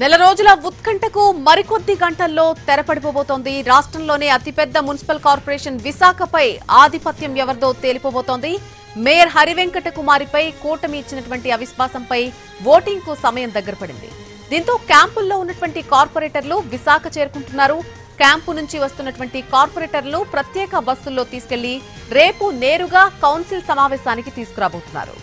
నెల రోజుల ఉత్కంఠకు మరికొద్ది గంటల్లో తెరపడిపోబోతోంది. రాష్ట్రంలోనే అతిపెద్ద మున్సిపల్ కార్పొరేషన్ విశాఖపై ఆధిపత్యం ఎవరిదో తేలిపోబోతోంది. మేయర్ హరివెంకట కుమారిపై కూటమి ఇచ్చినటువంటి అవిశ్వాసంపై ఓటింగ్ కు సమయం దగ్గర పడింది. దీంతో క్యాంపుల్లో ఉన్నటువంటి కార్పొరేటర్లు విశాఖ చేరుకుంటున్నారు. క్యాంపు నుంచి వస్తున్నటువంటి కార్పొరేటర్లు ప్రత్యేక బస్సుల్లో తీసుకెళ్లి రేపు నేరుగా కౌన్సిల్ సమావేశానికి తీసుకురాబోతున్నారు.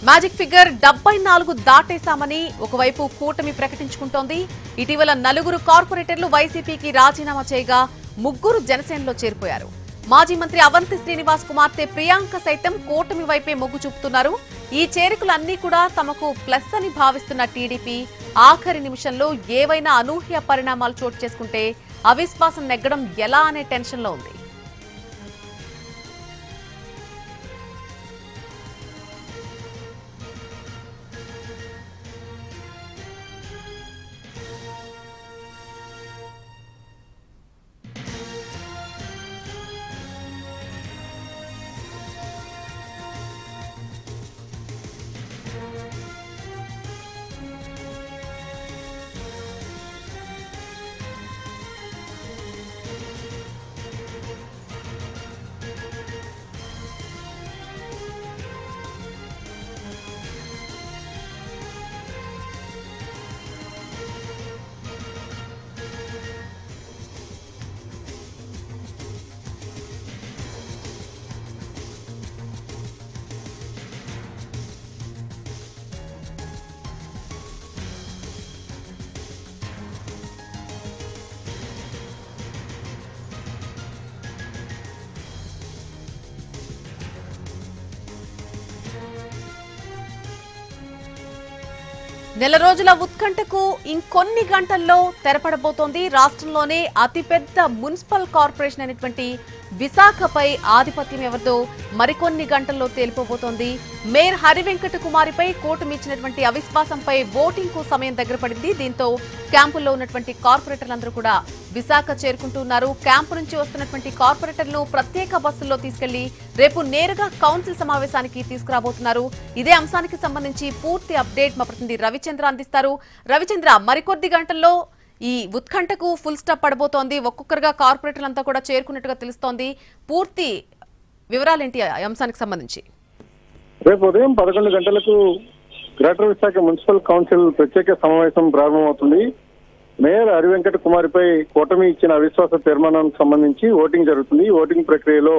మ్యాజిక్ ఫిగర్ 74 దాటేశామని ఒకవైపు కూటమి ప్రకటించుకుంటోంది. ఇటీవల 4 కార్పొరేటర్లు వైసీపీకి రాజీనామా చేయగా 3 జనసేనలో చేరిపోయారు. మాజీ మంత్రి అవంతి శ్రీనివాస్ కుమార్తె ప్రియాంక సైతం కూటమి వైపే మొగ్గు చూపుతున్నారు. ఈ చేరికలన్నీ కూడా తమకు ప్లస్ అని భావిస్తున్న టీడీపీ ఆఖరి నిమిషంలో ఏవైనా అనూహ్య పరిణామాలు చోటు చేసుకుంటే అవిశ్వాసం నెగ్గడం ఎలా అనే టెన్షన్ లో ఉంది. నెల రోజుల ఉత్కంఠకు ఇంకొన్ని గంటల్లో తెరపడబోతోంది. రాష్ట్రంలోనే అతిపెద్ద మున్సిపల్ కార్పొరేషన్ అయినటువంటి విశాఖపై ఆధిపత్యం ఎవరిదో మరికొన్ని గంటల్లో తేలిపోబోతోంది. మేయర్ హరివెంకట కుమారిపై కూటమి ఇచ్చినటువంటి అవిశ్వాసంపై ఓటింగ్ కు సమయం దగ్గర పడింది. దీంతో క్యాంపుల్లో ఉన్నటువంటి కార్పొరేటర్లందరూ కూడా విశాఖ చేరుకుంటున్నారు. క్యాంపు నుంచి వస్తున్నటువంటి కార్పొరేటర్లు ప్రత్యేక బస్సుల్లో తీసుకెళ్లి రేపు నేరుగా కౌన్సిల్ సమావేశానికి తీసుకురాబోతున్నారు. ఇదే అంశానికి సంబంధించి పూర్తి అప్డేట్ మా ప్రతినిధి రవిచంద్ర అందిస్తారు. రవిచంద్ర, మరికొద్ది గంటల్లో ఈ ఉత్కంఠకు ఫుల్ స్టాప్ పడబోతోంది. ఒక్కొక్కరుగా కార్పొరేటర్లంతా కూడా చేరుకున్నట్టుగా తెలుస్తోంది. పూర్తి వివరాలేంటి ఈ అంశానికి సంబంధించి? రేపు ఉదయం 11 గంటలకు గ్రేటర్ విశాఖ మున్సిపల్ కౌన్సిల్ ప్రత్యేక సమావేశం ప్రారంభమవుతుంది. మేయర్ హరివెంకట కుమారిపై కూటమి ఇచ్చిన అవిశ్వాస తీర్మానానికి సంబంధించి ఓటింగ్ జరుగుతుంది. ఈ ఓటింగ్ ప్రక్రియలో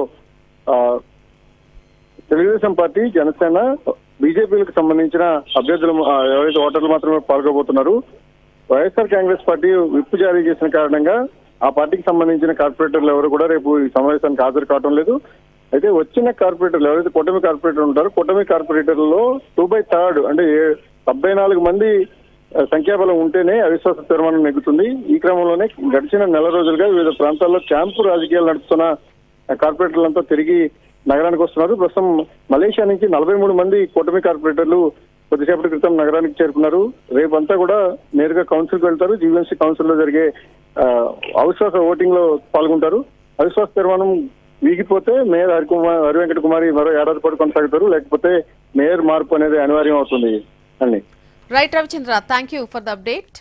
తెలుగుదేశం పార్టీ, జనసేన, బీజేపీలకు సంబంధించిన అభ్యర్థులు ఎవరైతే ఓటర్లు మాత్రమే పాల్గొబోతున్నారు. వైఎస్ఆర్ కాంగ్రెస్ పార్టీ విప్ జారీ చేసిన కారణంగా ఆ పార్టీకి సంబంధించిన కార్పొరేటర్లు ఎవరు కూడా రేపు ఈ సమావేశానికి హాజరు కావడం లేదు. అయితే వచ్చిన కార్పొరేటర్లు ఎవరైతే కూటమి కార్పొరేటర్ ఉంటారో కూటమి కార్పొరేటర్లలో 2/3 అంటే 74 మంది సంఖ్యాబలం ఉంటేనే అవిశ్వాస తీర్మానం నెగ్గుతుంది. ఈ క్రమంలోనే గడిచిన నెల రోజులుగా వివిధ ప్రాంతాల్లో క్యాంపు రాజకీయాలు నడుపుతున్న కార్పొరేటర్లంతా తిరిగి నగరానికి వస్తున్నారు. ప్రస్తుతం మలేషియా నుంచి 43 మంది కూటమి కార్పొరేటర్లు కొద్దిసేపటి క్రితం నగరానికి చేరుకున్నారు. రేపంతా కూడా నేరుగా కౌన్సిల్కి వెళ్తారు. జీవీఎంసీ కౌన్సిల్లో జరిగే అవిశ్వాస ఓటింగ్ లో పాల్గొంటారు. అవిశ్వాస తీర్మానం వీగిపోతే మేయర్ హరివెంకట కుమారి మరో ఏడాది పాటు కొనసాగుతారు. లేకపోతే మేయర్ మార్పు అనేది అనివార్యం అవుతుంది. Right Ravichandra, thank you for the update.